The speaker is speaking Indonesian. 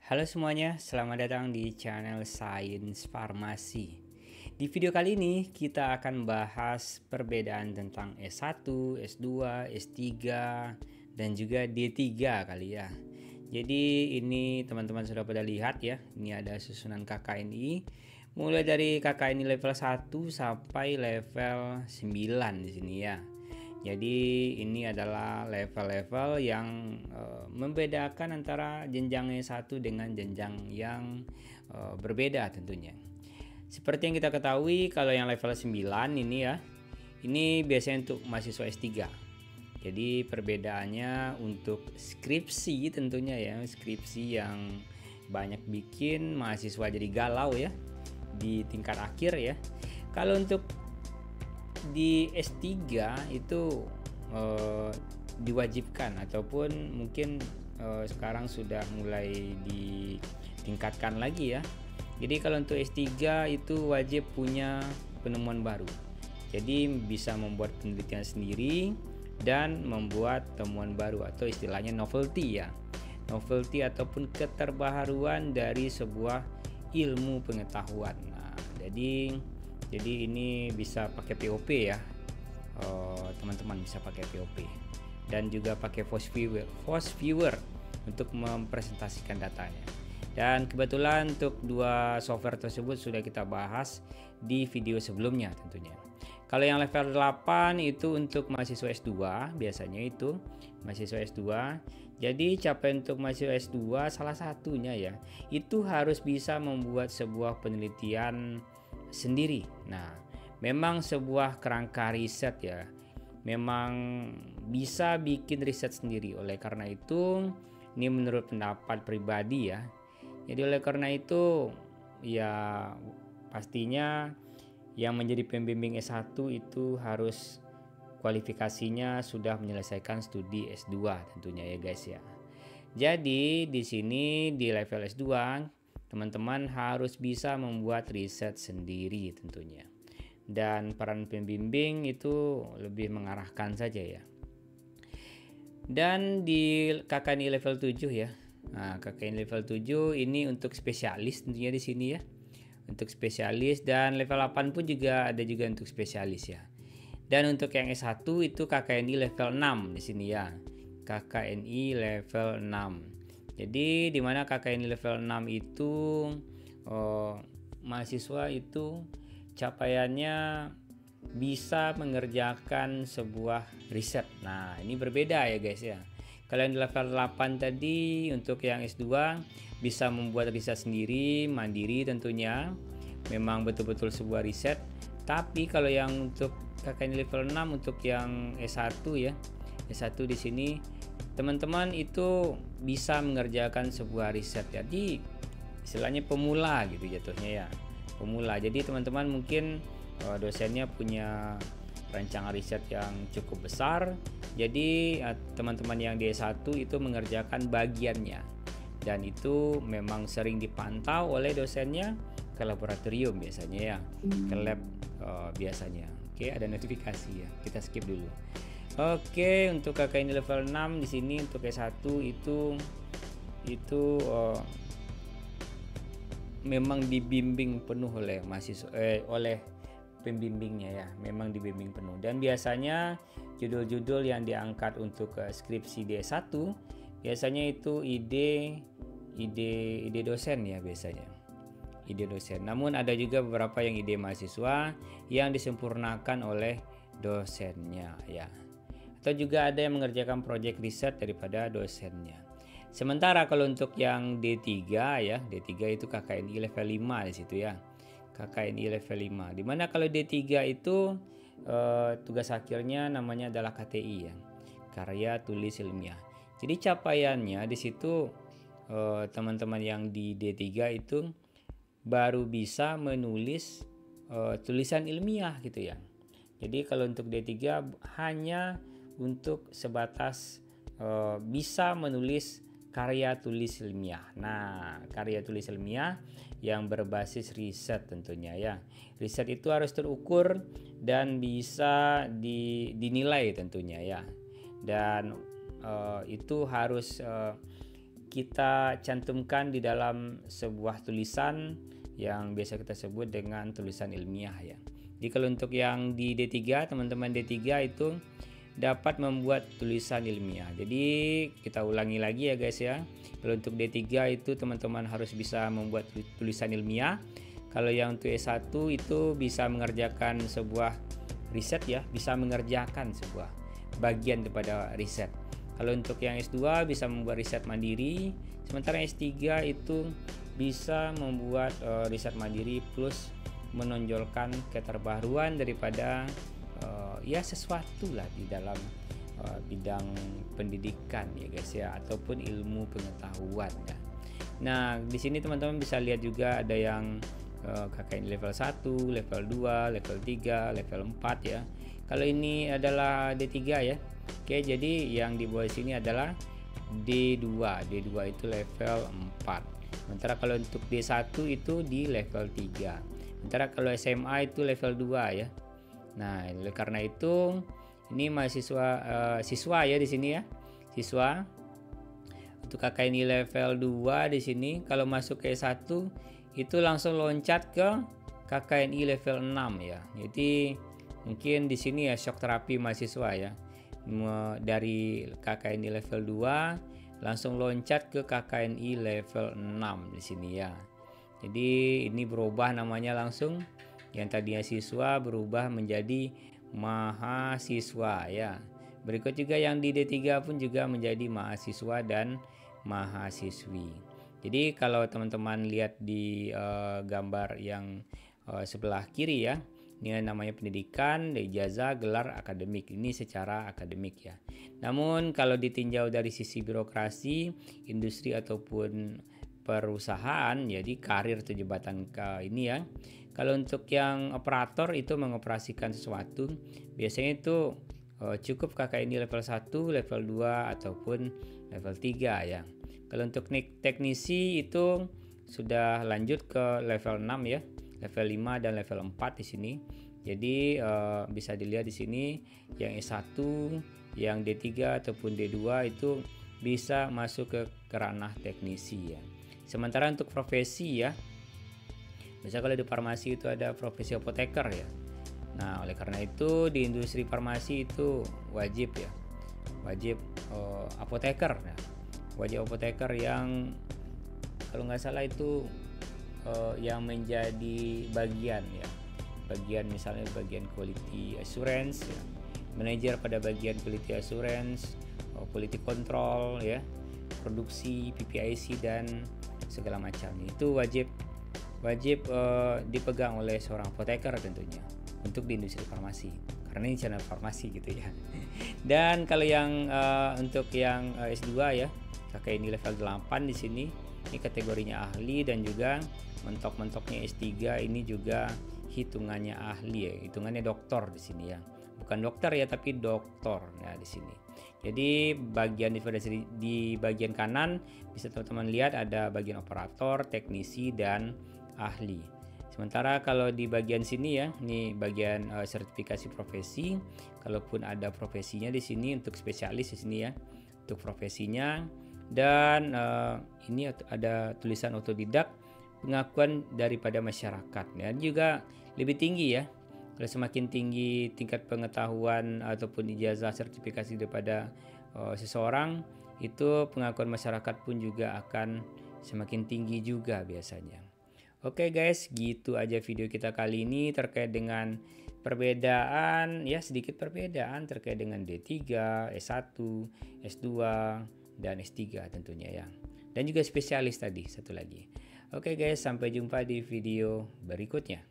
Halo semuanya, selamat datang di channel Sains Farmasi. Di video kali ini kita akan bahas perbedaan tentang S1, S2, S3, dan juga D3 kali ya. Jadi ini teman-teman sudah pada lihat ya, ini ada susunan KKNI mulai dari KKNI level 1 sampai level 9 di sini ya. Jadi ini adalah level-level yang membedakan antara jenjang S1 dengan jenjang yang berbeda tentunya. Seperti yang kita ketahui, kalau yang level 9 ini ya, ini biasanya untuk mahasiswa S3. Jadi perbedaannya untuk skripsi tentunya ya, skripsi yang banyak bikin mahasiswa jadi galau ya di tingkat akhir ya. Kalau untuk di S3 itu diwajibkan ataupun mungkin sekarang sudah mulai ditingkatkan lagi ya. Jadi kalau untuk S3 itu wajib punya penemuan baru. Jadi bisa membuat penelitian sendiri dan membuat temuan baru atau istilahnya novelty ya. Novelty ataupun keterbaharuan dari sebuah ilmu pengetahuan. Nah, jadi ini bisa pakai POP ya, teman-teman bisa pakai POP dan juga pakai Force Viewer untuk mempresentasikan datanya. Dan kebetulan untuk dua software tersebut sudah kita bahas di video sebelumnya tentunya. Kalau yang level 8 itu untuk mahasiswa S2, biasanya itu mahasiswa S2. Jadi capaian untuk mahasiswa S2 salah satunya ya, itu harus bisa membuat sebuah penelitian sendiri. Nah, memang sebuah kerangka riset ya, memang bisa bikin riset sendiri. Oleh karena itu, ini menurut pendapat pribadi ya. Jadi oleh karena itu ya pastinya yang menjadi pembimbing S1 itu harus kualifikasinya sudah menyelesaikan studi S2 tentunya ya guys ya. Jadi di sini di level S2 teman-teman harus bisa membuat riset sendiri tentunya. Dan peran pembimbing itu lebih mengarahkan saja ya. Dan di KKNI level 7 ya. Nah, KKNI level 7 ini untuk spesialis tentunya di sini ya. Untuk spesialis, dan level 8 pun juga ada juga untuk spesialis ya. Dan untuk yang S1 itu KKNI level 6 di sini ya. KKNI level 6. Jadi di mana KKNI level 6 itu mahasiswa itu capaiannya bisa mengerjakan sebuah riset. Nah, ini berbeda ya guys ya. Kalau yang di level 8 tadi untuk yang S2 bisa membuat riset sendiri, mandiri tentunya. Memang betul-betul sebuah riset. Tapi kalau yang untuk KKN level 6 untuk yang S1 ya. S1 di sini teman-teman itu bisa mengerjakan sebuah riset. Jadi istilahnya pemula gitu jatuhnya ya. Pemula. Jadi teman-teman mungkin dosennya punya rancangan riset yang cukup besar. Jadi teman-teman yang di S1 itu mengerjakan bagiannya, dan itu memang sering dipantau oleh dosennya ke laboratorium biasanya ya, ke lab biasanya. Oke, ada notifikasi ya, kita skip dulu. Oke, untuk KKN level 6 di sini untuk S1 itu memang dibimbing penuh oleh mahasiswa oleh pembimbingnya ya, memang dibimbing penuh. Dan biasanya judul-judul yang diangkat untuk skripsi D1 biasanya itu ide dosen ya biasanya. Ide dosen. Namun ada juga beberapa yang ide mahasiswa yang disempurnakan oleh dosennya ya. Atau juga ada yang mengerjakan proyek riset daripada dosennya. Sementara kalau untuk yang D3 ya, D3 itu KKNI level 5 di situ ya. KKNI level 5. Dimana kalau D3 itu tugas akhirnya namanya adalah KTI ya, karya tulis ilmiah. Jadi capaiannya di situ teman-teman yang di D3 itu baru bisa menulis tulisan ilmiah gitu ya. Jadi kalau untuk D3 hanya untuk sebatas bisa menulis karya tulis ilmiah. Nah, karya tulis ilmiah yang berbasis riset tentunya ya. Riset itu harus terukur dan bisa dinilai tentunya ya. Dan itu harus kita cantumkan di dalam sebuah tulisan yang biasa kita sebut dengan tulisan ilmiah ya. Jadi kalau untuk yang di D3, teman-teman D3 itu dapat membuat tulisan ilmiah. Jadi kita ulangi lagi ya guys ya. Kalau untuk D3 itu teman-teman harus bisa membuat tulisan ilmiah. Kalau yang untuk S1 itu bisa mengerjakan sebuah riset ya, bisa mengerjakan sebuah bagian daripada riset. Kalau untuk yang S2 bisa membuat riset mandiri, sementara S3 itu bisa membuat riset mandiri plus menonjolkan keterbaruan daripada ya sesuatu lah di dalam bidang pendidikan ya guys ya, ataupun ilmu pengetahuan ya. Nah, di sini teman-teman bisa lihat juga ada yang KKN level 1, level 2, level 3, level 4 ya. Kalau ini adalah D3 ya. Oke, jadi yang di bawah sini adalah D2. D2 itu level 4. Sementara kalau untuk D1 itu di level 3. Sementara kalau SMA itu level 2 ya. Nah, oleh karena itu ini mahasiswa siswa ya di sini ya. Siswa untuk KKNI level 2 di sini kalau masuk ke S1 itu langsung loncat ke KKNI level 6 ya. Jadi mungkin di sini ya shock terapi mahasiswa ya. Dari KKNI level 2 langsung loncat ke KKNI level 6 di sini ya. Jadi ini berubah namanya langsung, yang tadinya siswa berubah menjadi mahasiswa ya. Berikut juga yang di D3 pun juga menjadi mahasiswa dan mahasiswi. Jadi kalau teman-teman lihat di gambar yang sebelah kiri ya, ini namanya pendidikan, ijazah, gelar akademik. Ini secara akademik ya. Namun kalau ditinjau dari sisi birokrasi, industri ataupun perusahaan, jadi karir atau jabatan ini ya. Kalau untuk yang operator itu mengoperasikan sesuatu, biasanya itu cukup KKNI level 1, level 2 ataupun level 3 ya. Kalau untuk teknisi itu sudah lanjut ke level 6 ya, level 5 dan level 4 di sini. Jadi bisa dilihat di sini yang S1, yang D3 ataupun D2 itu bisa masuk ke ranah teknisi ya. Sementara untuk profesi ya, misalnya kalau di farmasi itu ada profesi apoteker ya. Nah, oleh karena itu di industri farmasi itu wajib ya, wajib apoteker ya. Wajib apoteker yang kalau nggak salah itu yang menjadi bagian ya, bagian misalnya bagian quality assurance ya, manajer pada bagian quality assurance, quality control ya, produksi, PPIC dan segala macam. Itu wajib dipegang oleh seorang apoteker tentunya untuk di industri farmasi, karena ini channel farmasi gitu ya. Dan kalau yang untuk yang S2 ya, KKNI level 8 di sini, ini kategorinya ahli, dan juga mentok-mentoknya S3 ini juga hitungannya ahli ya, hitungannya doktor di sini ya. Bukan dokter ya, tapi doktor ya di sini. Jadi bagian di bagian kanan bisa teman-teman lihat ada bagian operator, teknisi dan ahli. Sementara kalau di bagian sini ya, ini bagian sertifikasi profesi. Kalaupun ada profesinya di sini untuk spesialis di sini ya, untuk profesinya. Dan ini ada tulisan otodidak, pengakuan daripada masyarakat. Dan juga lebih tinggi ya. Kalau semakin tinggi tingkat pengetahuan ataupun ijazah sertifikasi daripada seseorang, itu pengakuan masyarakat pun juga akan semakin tinggi juga biasanya. Oke guys, gitu aja video kita kali ini terkait dengan perbedaan ya, sedikit perbedaan terkait dengan D3, S1, S2 dan S3 tentunya ya. Dan juga spesialis tadi satu lagi. Oke guys, sampai jumpa di video berikutnya.